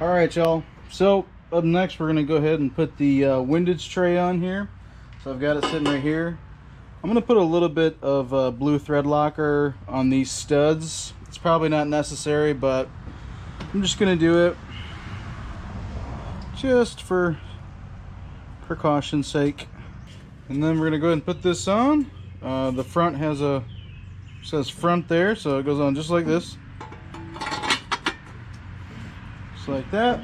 Alright, y'all. So, up next, we're going to go ahead and put the windage tray on here. So, I've got it sitting right here. I'm going to put a little bit of blue thread locker on these studs. It's probably not necessary, but I'm just going to do it just for precaution's sake. And then we're going to go ahead and put this on. The front has says front there, so it goes on just like this. Just like that.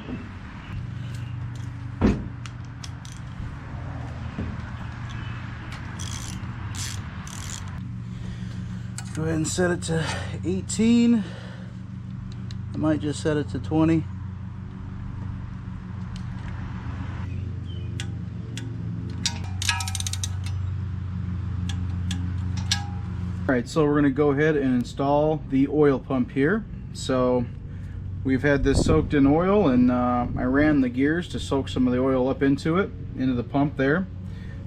Go ahead and set it to 18. I might just set it to 20. Alright, so we're going to go ahead and install the oil pump here. So we've had this soaked in oil, and I ran the gears to soak some of the oil up into the pump there.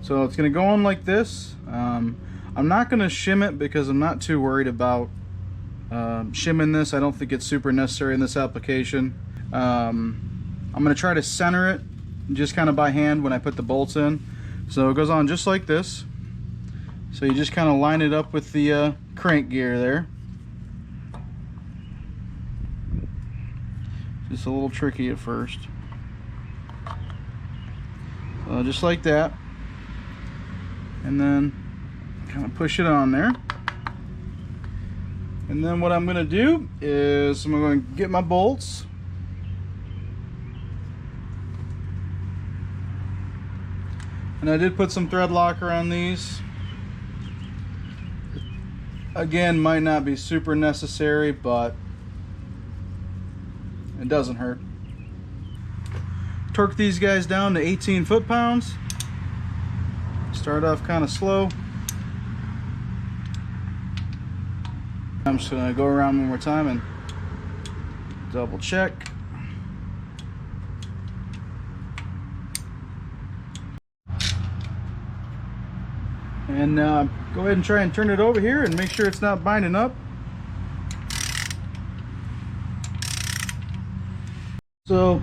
So it's going to go on like this. I'm not going to shim it because I'm not too worried about shimming this. I don't think it's super necessary in this application. I'm going to try to center it just kind of by hand when I put the bolts in. So it goes on just like this. So you just kind of line it up with the crank gear there. Just a little tricky at first. So just like that. And then kind of push it on there. And then what I'm going to do is I'm going to get my bolts. And I did put some thread locker on these. Again, might not be super necessary, but it doesn't hurt. Torque these guys down to 18 foot-pounds. Start off kind of slow. I'm just going to go around one more time and double check. And go ahead and try and turn it over here and make sure it's not binding up. So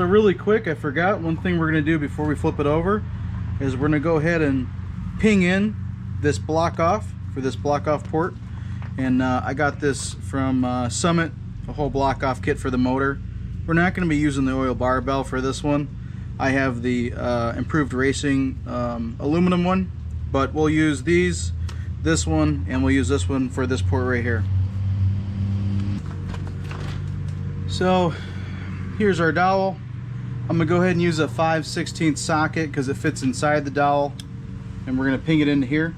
really quick, I forgot one thing we're going to do before we flip it over is we're going to go ahead and ping in this block off for this block off port. And I got this from Summit, a whole block off kit for the motor. We're not going to be using the oil barbell for this one. I have the improved racing aluminum one, but we'll use this one, and we'll use this one for this port right here. So here's our dowel. I'm gonna go ahead and use a 5/16 socket because it fits inside the dowel, and we're gonna ping it into here.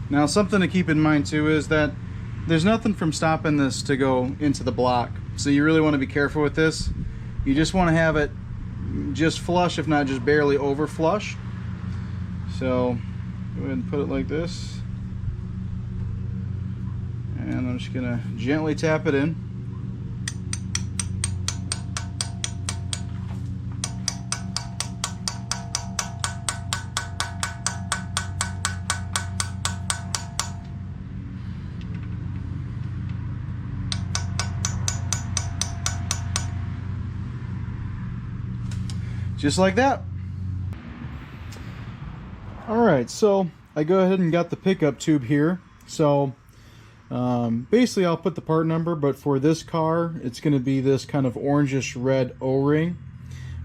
Now, something to keep in mind too is that there's nothing from stopping this to go into the block, so you really want to be careful with this. You just want to have it just flush, if not just barely over flush. So go ahead and put it like this, and I'm just gonna gently tap it in. Just like that. Alright, so I go ahead and got the pickup tube here. So basically I'll put the part number, but for this car it's going to be this kind of orangish red O-ring.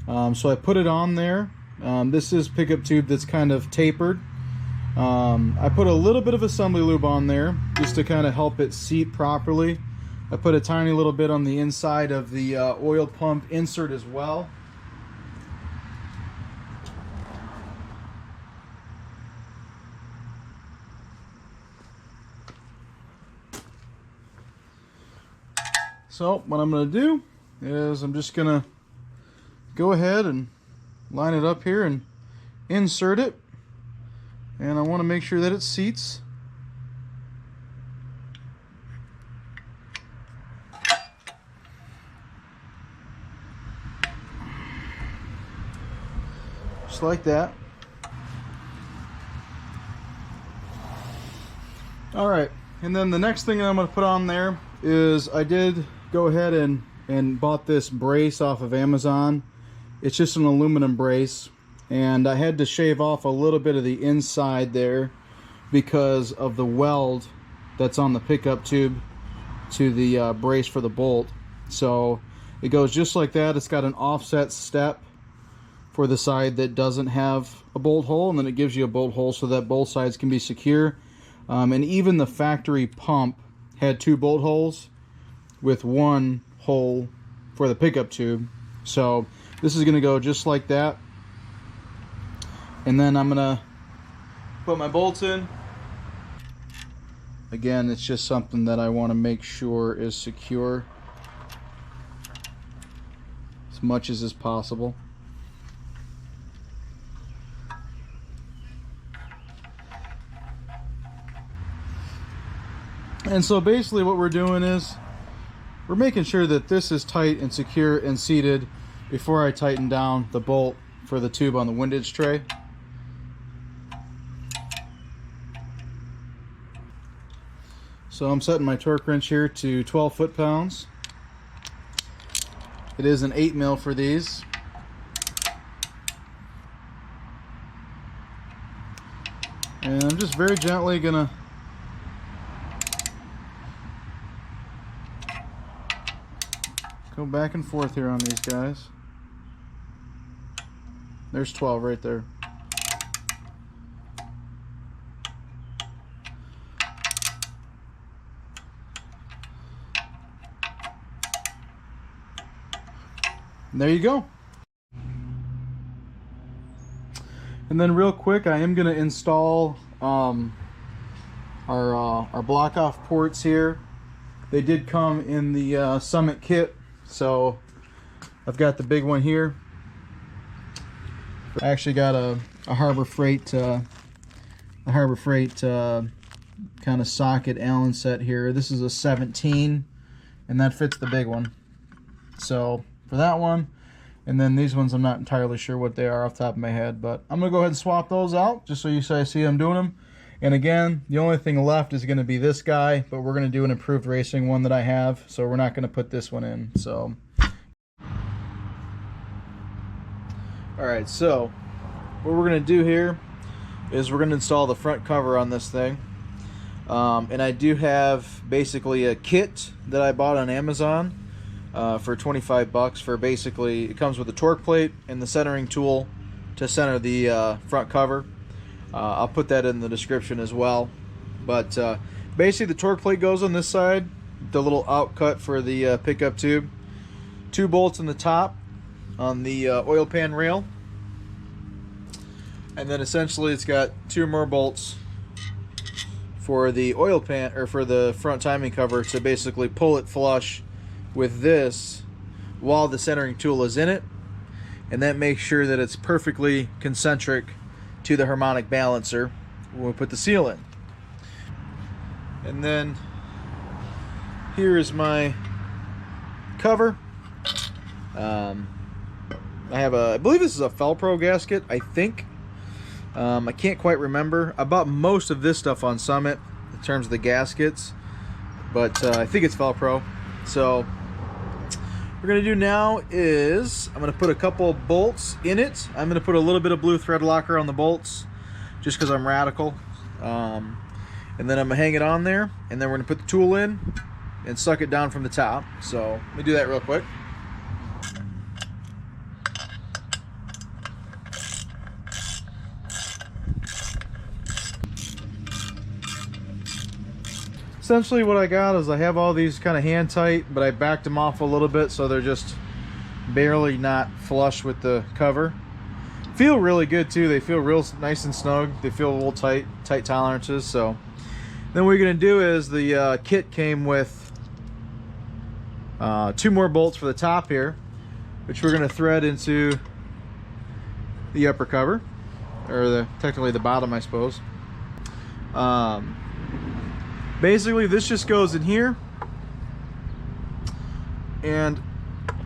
So I put it on there. This is pickup tube that's kind of tapered. I put a little bit of assembly lube on there just to kind of help it seat properly. I put a tiny little bit on the inside of the oil pump insert as well. So what I'm going to do is I'm just going to go ahead and line it up here and insert it. And I want to make sure that it seats. Just like that. Alright, and then the next thing that I'm going to put on there is I did go ahead and and bought this brace off of Amazon. It's just an aluminum brace, and I had to shave off a little bit of the inside there because of the weld that's on the pickup tube to the brace for the bolt. So it goes just like that. It's got an offset step for the side that doesn't have a bolt hole, and then it gives you a bolt hole so that both sides can be secure. And even the factory pump had 2 bolt holes with 1 hole for the pickup tube. So this is going to go just like that. And then I'm going to put my bolts in. Again, it's just something that I want to make sure is secure as much as is possible. And so basically what we're doing is we're making sure that this is tight and secure and seated before I tighten down the bolt for the tube on the windage tray. So I'm setting my torque wrench here to 12 foot-pounds. It is an 8 mil for these. And I'm just very gently gonna go back and forth here on these guys. There's 12 right there. And there you go. And then real quick, I am going to install our block off ports here. They did come in the Summit kit, so I've got the big one here. I actually got a Harbor Freight kind of socket Allen set here. This is a 17, and that fits the big one. So for that one, and then these ones I'm not entirely sure what they are off the top of my head, but I'm gonna go ahead and swap those out just so you see I'm doing them. And again, the only thing left is gonna be this guy, but we're gonna do an improved racing one that I have, so we're not gonna put this one in. So alright, so what we're going to do here is we're going to install the front cover on this thing. And I do have basically a kit that I bought on Amazon for 25 bucks for basically, it comes with a torque plate and the centering tool to center the front cover. I'll put that in the description as well. But basically the torque plate goes on this side, the little outcut for the pickup tube, 2 bolts in the top on the oil pan rail, and then essentially it's got 2 more bolts for the oil pan, or for the front timing cover, to basically pull it flush with this while the centering tool is in it, and that makes sure that it's perfectly concentric to the harmonic balancer when we put the seal in. And then here is my cover. I believe this is a Felpro gasket, I think. I can't quite remember. I bought most of this stuff on Summit in terms of the gaskets, but I think it's Felpro. So what we're gonna do now is I'm gonna put a couple bolts in it. I'm gonna put a little bit of blue thread locker on the bolts just because I'm radical. And then I'm gonna hang it on there, and then we're gonna put the tool in and suck it down from the top. So let me do that real quick. Essentially what I got is I have all these kind of hand tight, but I backed them off a little bit so they're just barely not flush with the cover. Feel really good too. They feel real nice and snug. They feel a little tight tolerances. So then what we're gonna do is the kit came with 2 more bolts for the top here, which we're gonna thread into the upper cover, or technically the bottom, I suppose. Basically this just goes in here, and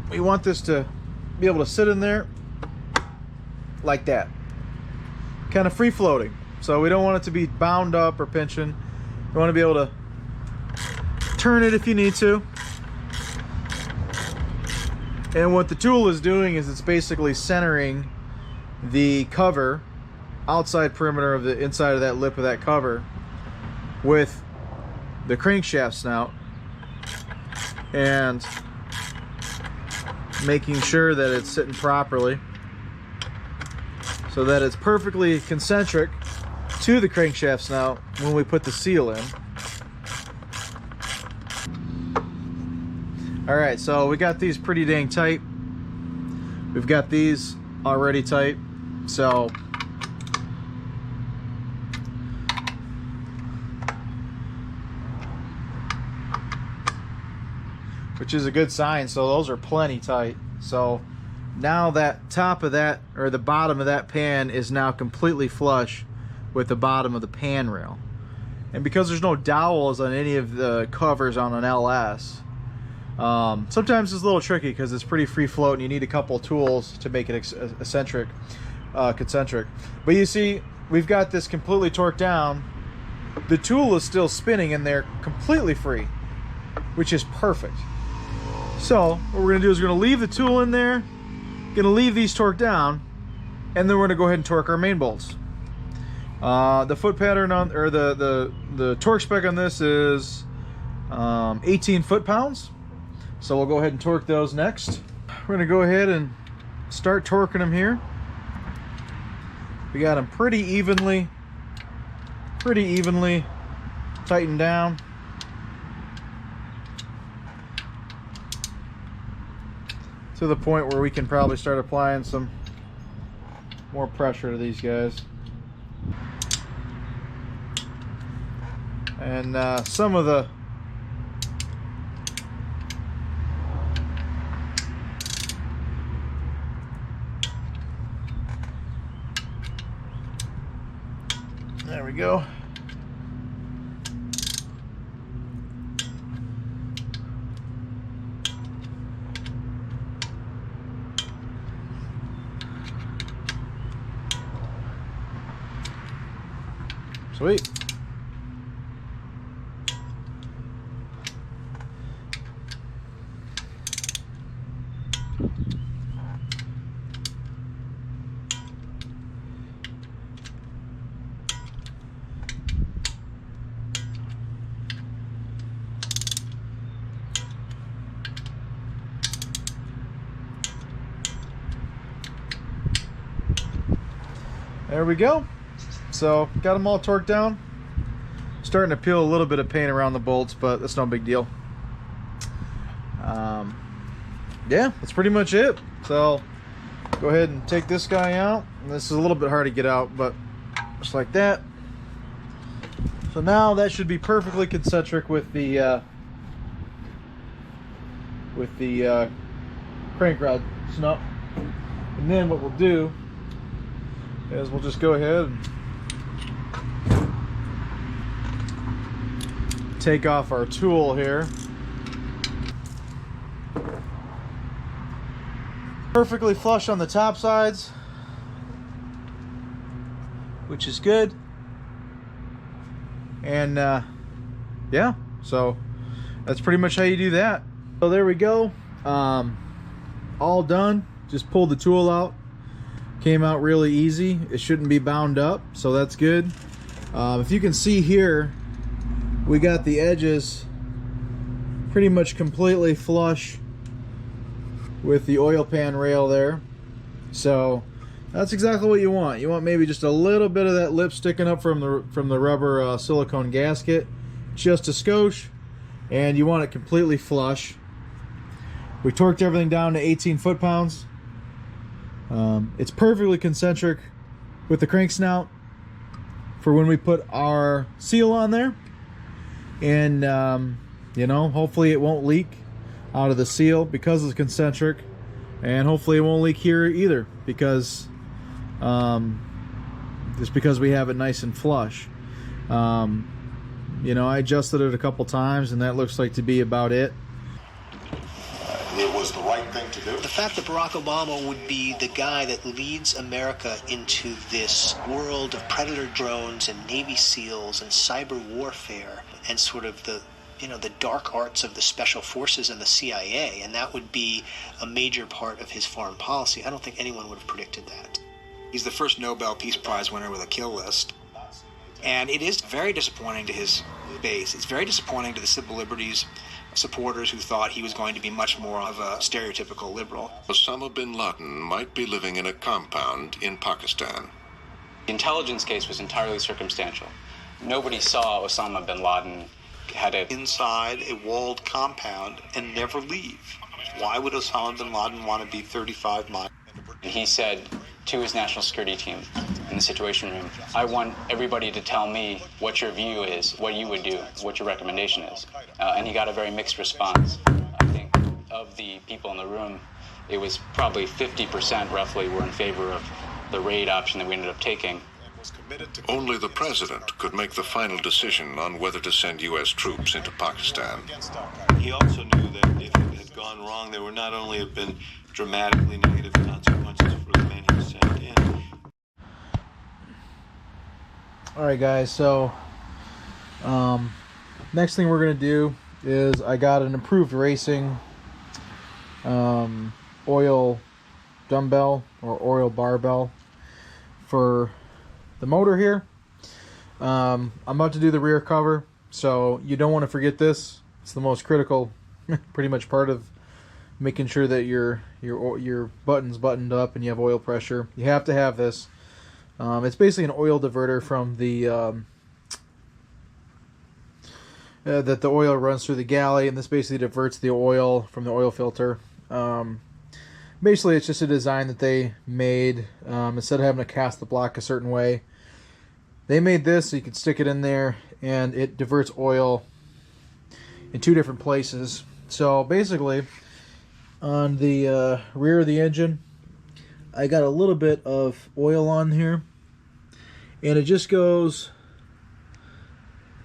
we want this to be able to sit in there like that, kind of free floating. So we don't want it to be bound up or pinching. You want to be able to turn it if you need to. And what the tool is doing is it's basically centering the cover, outside perimeter of the inside of that lip of that cover, with the crankshaft snout, and making sure that it's sitting properly so that it's perfectly concentric to the crankshaft snout when we put the seal in. Alright, so we got these pretty dang tight. We've got these already tight, so which is a good sign. So those are plenty tight. So now that top of that, or the bottom of that pan, is now completely flush with the bottom of the pan rail. And because there's no dowels on any of the covers on an LS, sometimes it's a little tricky because it's pretty free float and you need a couple tools to make it concentric. But you see, we've got this completely torqued down. The tool is still spinning and they're completely free, which is perfect. So what we're gonna do is we're gonna leave the tool in there, gonna leave these torqued down, and then we're gonna go ahead and torque our main bolts. The foot pattern on, or the torque spec on this is 18 foot-pounds. So we'll go ahead and torque those next. We're gonna go ahead and start torquing them here. We got them pretty evenly tightened down. To the point where we can probably start applying some more pressure to these guys. And some of the there we go. Sweet. There we go. So got them all torqued down. Starting to peel a little bit of paint around the bolts, but that's no big deal. Yeah, that's pretty much it. So go ahead and take this guy out. And this is a little bit hard to get out, but just like that. So now that should be perfectly concentric with the crank rod snout. And then what we'll do is we'll just go ahead and take off our tool here. Perfectly flush on the top sides, which is good. And yeah, so that's pretty much how you do that. So there we go, all done. Just pulled the tool out, came out really easy. It shouldn't be bound up, so that's good. If you can see here, we got the edges pretty much completely flush with the oil pan rail there. So that's exactly what you want. You want maybe just a little bit of that lip sticking up from the rubber silicone gasket, just a skosh, and you want it completely flush. We torqued everything down to 18 foot-pounds. It's perfectly concentric with the crank snout for when we put our seal on there. And you know, hopefully it won't leak out of the seal because it's concentric, and hopefully it won't leak here either because just because we have it nice and flush. You know, I adjusted it a couple times and that looks like to be about it. It was the right thing to do. The fact that Barack Obama would be the guy that leads America into this world of predator drones and Navy SEALs and cyber warfare, and sort of the the dark arts of the special forces and the CIA, and that would be a major part of his foreign policy. I don't think anyone would have predicted that. He's the first Nobel Peace Prize winner with a kill list. And it is very disappointing to his base. It's very disappointing to the civil liberties supporters who thought he was going to be much more of a stereotypical liberal. Osama bin Laden might be living in a compound in Pakistan. The intelligence case was entirely circumstantial. Nobody saw Osama bin Laden had a inside a walled compound and never leave. Why would Osama bin Laden want to be 35 miles? And he said to his national security team in the Situation Room, I want everybody to tell me what your view is, what you would do, what your recommendation is. And he got a very mixed response. I think of the people in the room, it was probably 50% roughly were in favor of the raid option that we ended up taking. Only the president could make the final decision on whether to send U.S. troops into Pakistan. He also knew that if it had gone wrong, there would not only have been dramatically negative consequences for the men he sent in. Alright guys, so next thing we're going to do is I got an improved racing oil dumbbell or oil barbell for the motor here. I'm about to do the rear cover, so you don't want to forget this. It's the most critical pretty much part of making sure that your button's buttoned up and you have oil pressure. You have to have this. It's basically an oil diverter from the that the oil runs through the galley, and this basically diverts the oil from the oil filter. Basically, it's just a design that they made. Instead of having to cast the block a certain way, they made this so you could stick it in there, and it diverts oil in two different places. So basically, on the rear of the engine, I got a little bit of oil on here, and it just goes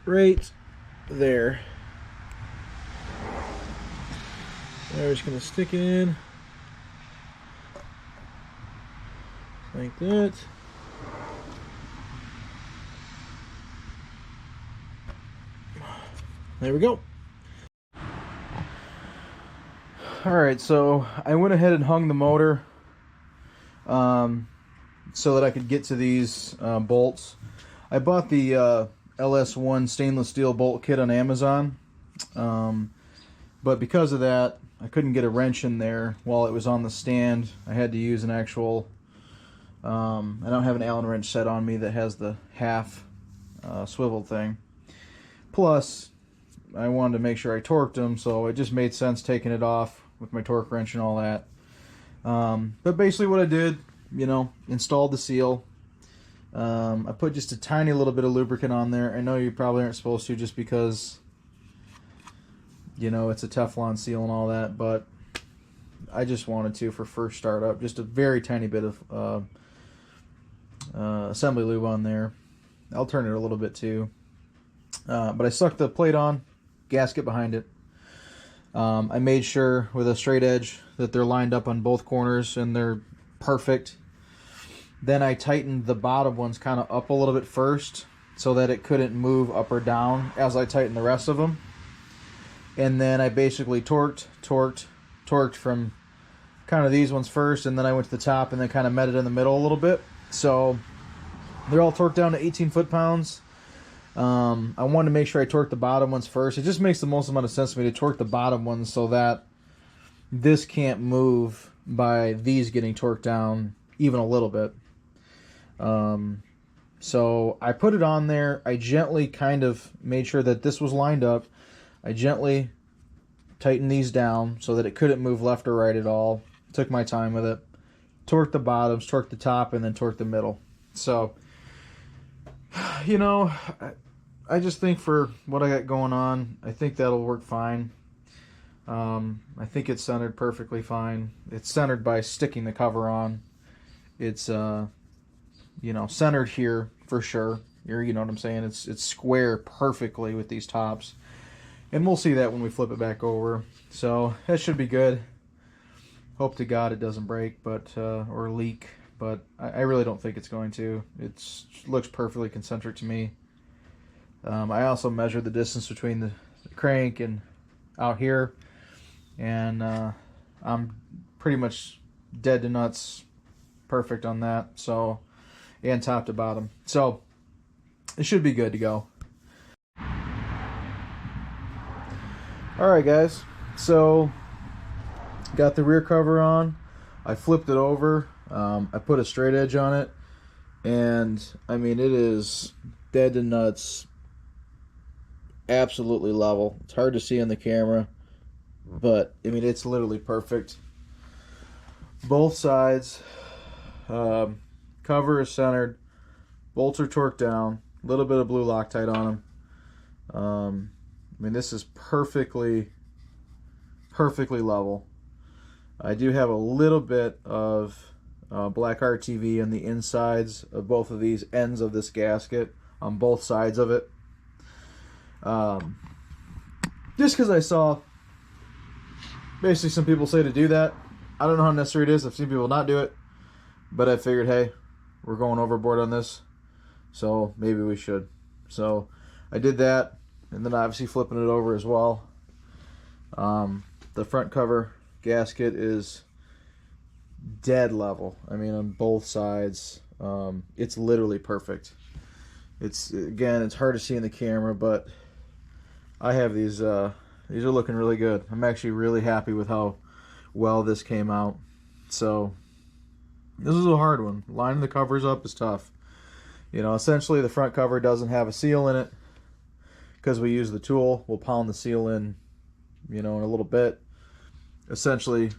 right there. We're just going to stick it in like that. There we go. Alright, so I went ahead and hung the motor so that I could get to these bolts. I bought the LS4 stainless steel bolt kit on Amazon, but because of that, I couldn't get a wrench in there while it was on the stand. I had to use an actual, I don't have an Allen wrench set on me that has the half swivel thing. Plus, I wanted to make sure I torqued them, so it just made sense taking it off with my torque wrench and all that. But basically what I did, installed the seal. I put just a tiny little bit of lubricant on there. I know you probably aren't supposed to just because, it's a Teflon seal and all that, but I just wanted to for first startup. Just a very tiny bit of assembly lube on there. I'll turn it a little bit too. But I stuck the plate on, gasket behind it. I made sure with a straight edge that they're lined up on both corners and they're perfect. Then I tightened the bottom ones kind of up a little bit first so that it couldn't move up or down as I tightened the rest of them. And then I basically torqued from kind of these ones first, and then I went to the top and then kind of met it in the middle a little bit. So they're all torqued down to 18 foot-pounds. I wanted to make sure I torqued the bottom ones first. It just makes the most amount of sense to me to torque the bottom ones so that this can't move by these getting torqued down even a little bit. So I put it on there. I gently kind of made sure that this was lined up. I gently tightened these down so that it couldn't move left or right at all. Took my time with it. Torqued the bottoms, torqued the top, and then torqued the middle. So, I just think for what I got going on, I think that'll work fine. I think it's centered perfectly fine. It's centered by sticking the cover on. It's, centered here for sure. You know what I'm saying? It's square perfectly with these tops. And we'll see that when we flip it back over. So that should be good. Hope to God it doesn't break, but or leak. But I really don't think it's going to. It looks perfectly concentric to me. I also measured the distance between crank and out here, and I'm pretty much dead to nuts perfect on that. So, and top to bottom, so it should be good to go. Alright guys, so got the rear cover on. I flipped it over. I put a straight edge on it, and I mean, it is dead to nuts, absolutely level. It's hard to see on the camera, but I mean, it's literally perfect. Both sides, cover is centered, bolts are torqued down, a little bit of blue Loctite on them. I mean, this is perfectly level. I do have a little bit of black RTV on the insides of both of these ends of this gasket, on both sides of it. Just because I saw basically some people say to do that. I don't know how necessary it is. I've seen people not do it, but I figured, hey, we're going overboard on this, so maybe we should. So I did that, and then obviously flipping it over as well. The front cover gasket is dead level. I mean, on both sides, it's literally perfect. It's, again, it's hard to see in the camera, but I have these are looking really good. I'm actually really happy with how well this came out. So this is a hard one. Lining the covers up is tough. You know, essentially the front cover doesn't have a seal in it because we use the tool. We'll pound the seal in, you know, in a little bit. Essentially,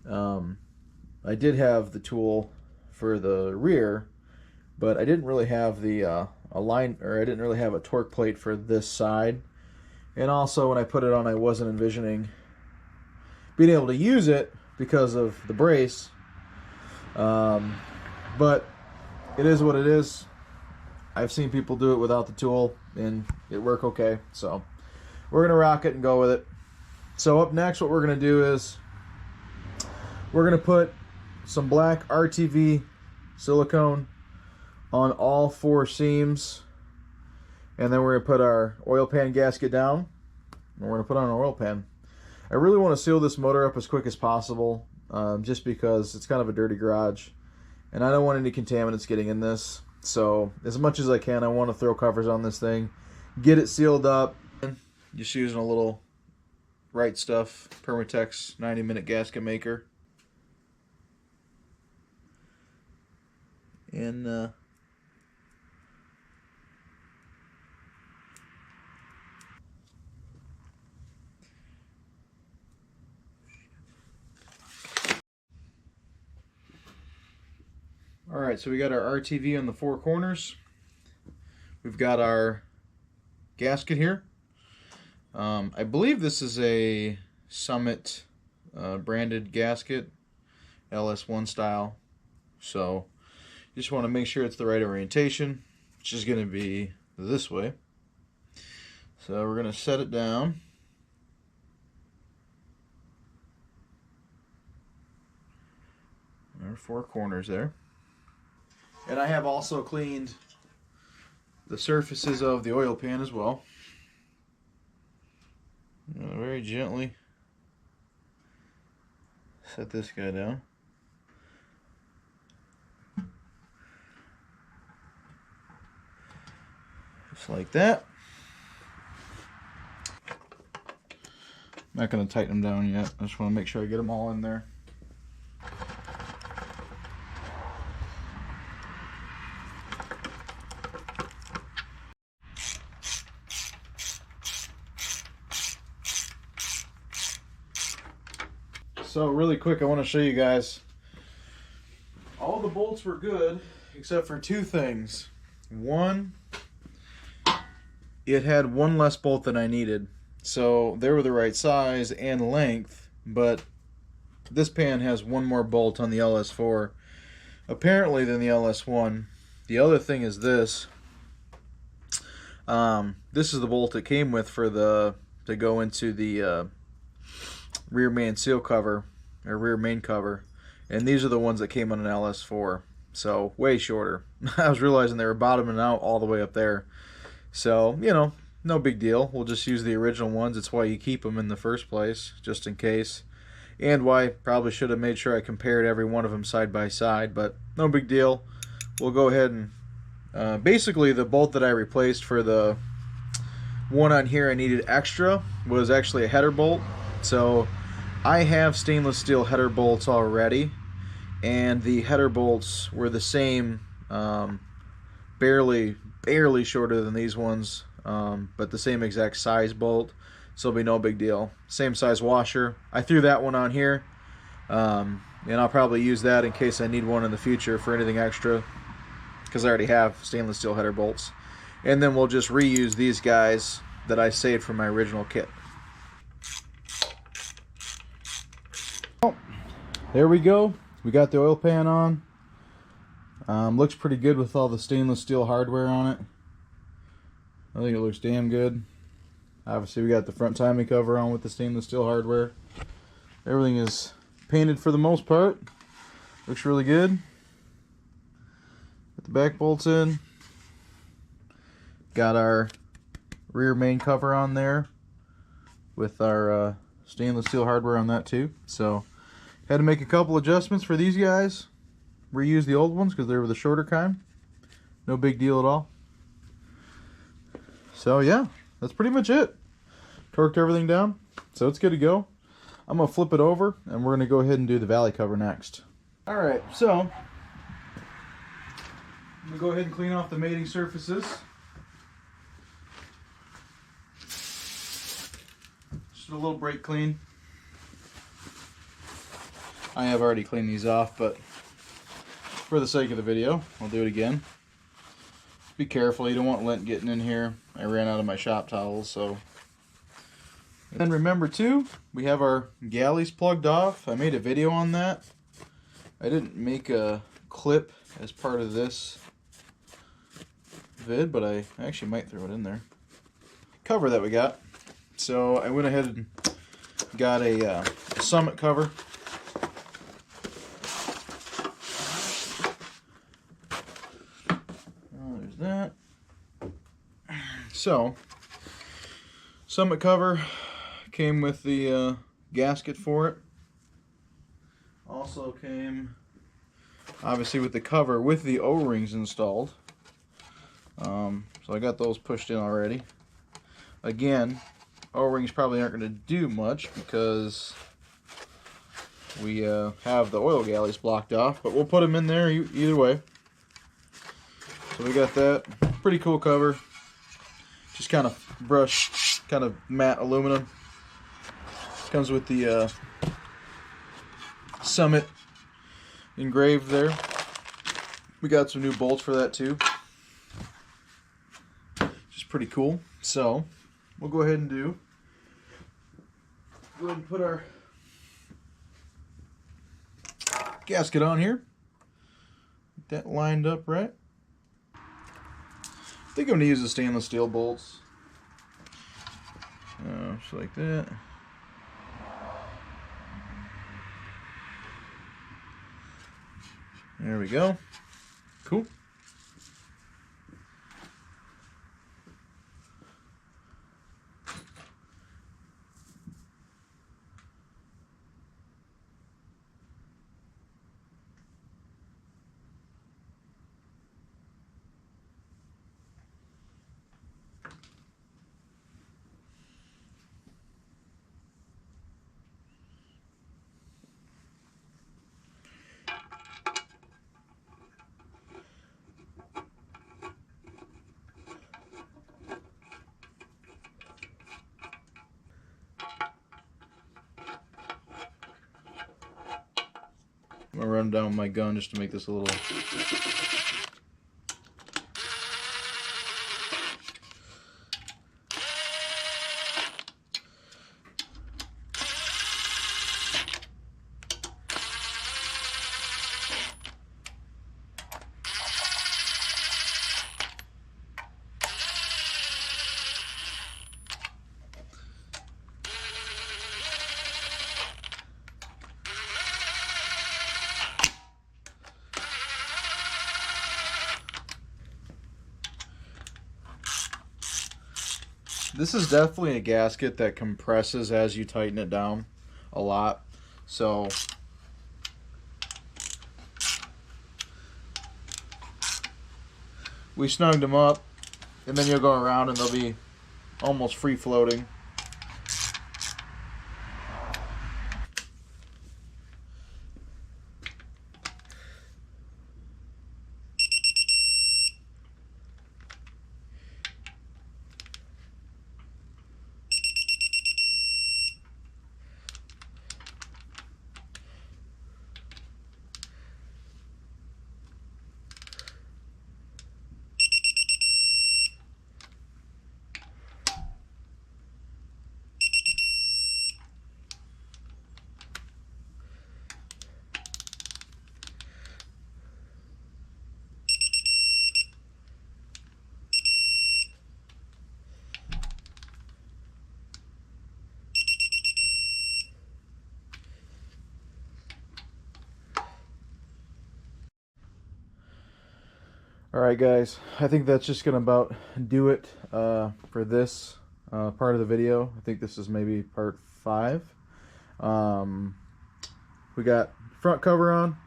I did have the tool for the rear, but I didn't really have the I didn't really have a torque plate for this side. And also, when I put it on, I wasn't envisioning being able to use it because of the brace. But it is what it is. I've seen people do it without the tool, and it worked okay. So we're gonna rock it and go with it. So up next, what we're gonna do is we're gonna put some black RTV silicone on all 4 seams, and then we're gonna put our oil pan gasket down, and we're gonna put on an oil pan. I really want to seal this motor up as quick as possible, just because it's kind of a dirty garage, and I don't want any contaminants getting in this. So as much as I can, I want to throw covers on this thing, get it sealed up. Just using a little Right Stuff Permatex 90-minute gasket maker. And alright, so we got our RTV on the 4 corners. We've got our gasket here. I believe this is a Summit branded gasket, LS4 style. So just want to make sure it's the right orientation, which is going to be this way. So we're going to set it down. There are 4 corners there. And I have also cleaned the surfaces of the oil pan as well. Very gently set this guy down. Just like that. I'm not going to tighten them down yet. I just want to make sure I get them all in there. So really quick, I want to show you guys. All the bolts were good except for 2 things. One, it had 1 less bolt than I needed. So they were the right size and length, but this pan has 1 more bolt on the LS4 apparently than the LS1. The other thing is this. This is the bolt it came with for to go into the rear main seal cover, or rear main cover, and these are the ones that came on an LS4, so way shorter. I was realizing they were bottoming out all the way up there, so you know, no big deal. We'll just use the original ones. It's why you keep them in the first place, just in case. And why probably should have made sure I compared every one of them side by side, but no big deal. We'll go ahead and basically the bolt that I replaced for the one on here I needed extra was actually a header bolt. So I have stainless steel header bolts already, and the header bolts were the same, barely shorter than these ones, but the same exact size bolt, so it'll be no big deal. Same size washer. I threw that one on here, and I'll probably use that in case I need one in the future for anything extra, because I already have stainless steel header bolts. And then we'll just reuse these guys that I saved from my original kit. Oh, there we go. We got the oil pan on. Looks pretty good with all the stainless steel hardware on it. I think it looks damn good. Obviously we got the front timing cover on with the stainless steel hardware. Everything is painted for the most part. Looks really good. Put the back bolts in. Got our rear main cover on there with our stainless steel hardware on that too. So had to make a couple adjustments for these guys. Reuse the old ones because they were the shorter kind. No big deal at all. So yeah, that's pretty much it. Torqued everything down, so it's good to go. I'm gonna flip it over and we're gonna go ahead and do the valley cover next. All right, so I'm gonna go ahead and clean off the mating surfaces. Just a little brake clean. I have already cleaned these off, but for the sake of the video, I'll do it again. Be careful, you don't want lint getting in here. I ran out of my shop towels, so. And then remember too, we have our galleys plugged off. I made a video on that. I didn't make a clip as part of this vid, but I actually might throw it in there. Cover that we got. So I went ahead and got a Summit cover. There's that. So, Summit cover came with the gasket for it. Also came, obviously, with the cover with the O-rings installed. So I got those pushed in already. Again, O-rings probably aren't going to do much because we have the oil galleys blocked off, but we'll put them in there either way. So we got that. Pretty cool cover. Just kind of brushed, kind of matte aluminum. Comes with the Summit engraved there. We got some new bolts for that too. Just pretty cool. So we'll go ahead and go ahead and put our gasket on here. Get that lined up right. I think I'm going to use the stainless steel bolts. Just like that. There we go. Cool. I'm going to run down with my gun just to make this a little... This is definitely a gasket that compresses as you tighten it down a lot. So we snugged them up, and then you'll go around and they'll be almost free floating. Alright guys, I think that's just gonna about do it for this part of the video. I think this is maybe part 5. We got front cover on,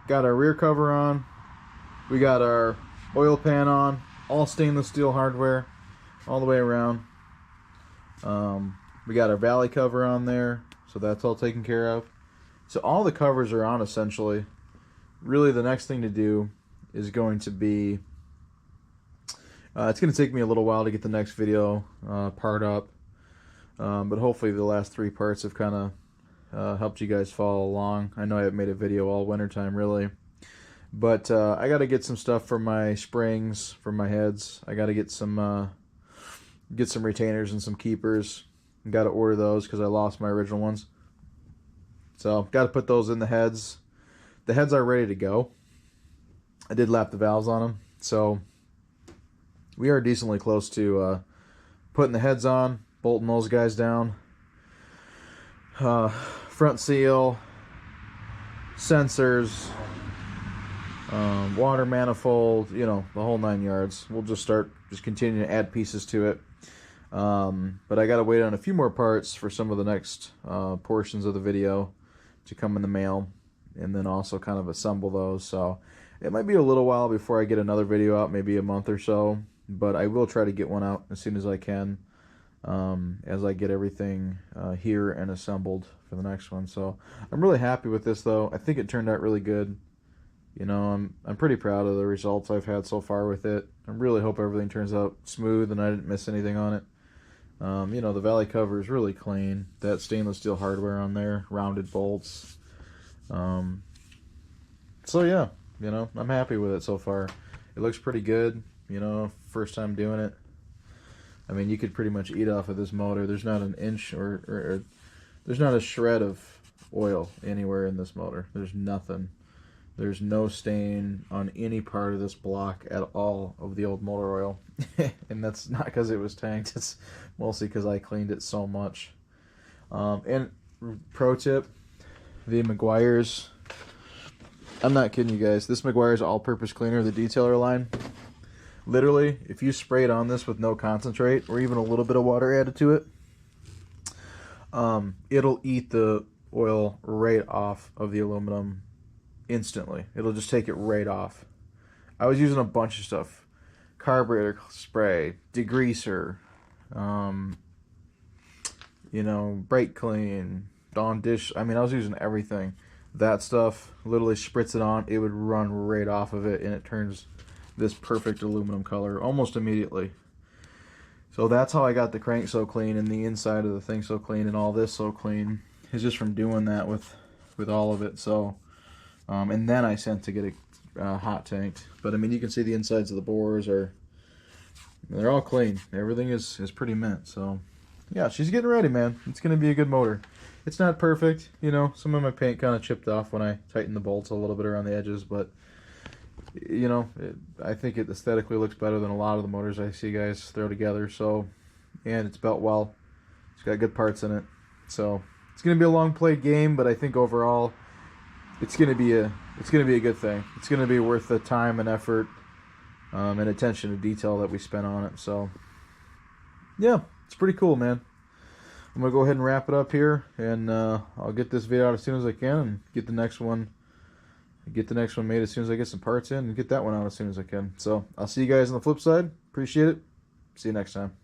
got our rear cover on, we got our oil pan on, all stainless steel hardware all the way around. We got our valley cover on there, so that's all taken care of. So all the covers are on essentially. Really the next thing to do is going to be, it's going to take me a little while to get the next video part up, but hopefully the last 3 parts have kind of helped you guys follow along. I know I haven't made a video all wintertime really, but I got to get some stuff for my springs, for my heads. I got to get some retainers and some keepers. Got to order those because I lost my original ones. So got to put those in the heads. The heads are ready to go. I did lap the valves on them, so we are decently close to putting the heads on, bolting those guys down. Front seal, sensors, water manifold, you know, the whole 9 yards. We'll just continue to add pieces to it. But I gotta wait on a few more parts for some of the next portions of the video to come in the mail, and then also kind of assemble those. So it might be a little while before I get another video out, maybe a month or so, but I will try to get one out as soon as I can, as I get everything here and assembled for the next one. So I'm really happy with this though. I think it turned out really good. You know, I'm pretty proud of the results I've had so far with it. I really hope everything turns out smooth and I didn't miss anything on it. You know, the valley cover is really clean. That stainless steel hardware on there, rounded bolts. So yeah, you know, I'm happy with it so far. It looks pretty good, you know, first time doing it. I mean, you could pretty much eat off of this motor. There's not an inch or there's not a shred of oil anywhere in this motor. There's nothing. There's no stain on any part of this block at all of the old motor oil. And that's not because it was tanked. It's mostly because I cleaned it so much. And pro tip, the Meguiar's, I'm not kidding you guys, this Meguiar's all-purpose cleaner, the detailer line, literally, if you spray it on this with no concentrate or even a little bit of water added to it, it'll eat the oil right off of the aluminum instantly. It'll just take it right off. I was using a bunch of stuff. Carburetor spray, degreaser, you know, brake clean, Dawn dish. I mean, I was using everything. That stuff, literally spritz it on, it would run right off of it, and it turns this perfect aluminum color almost immediately. So that's how I got the crank so clean and the inside of the thing so clean and all this so clean, is just from doing that with all of it. So and then I sent to get it hot tanked. But I mean, you can see the insides of the bores they're all clean. Everything is pretty mint. So yeah, she's getting ready, man. It's gonna be a good motor. It's not perfect, you know, some of my paint kind of chipped off when I tightened the bolts a little bit around the edges, but you know, I think it aesthetically looks better than a lot of the motors I see guys throw together. So, and it's built well. It's got good parts in it. So it's gonna be a long played game, but I think overall it's gonna be a good thing. It's gonna be worth the time and effort and attention to detail that we spent on it. So yeah, it's pretty cool, man. I'm gonna go ahead and wrap it up here, and I'll get this video out as soon as I can, and get the next one made as soon as I get some parts in, and get that one out as soon as I can. So I'll see you guys on the flip side. Appreciate it. See you next time.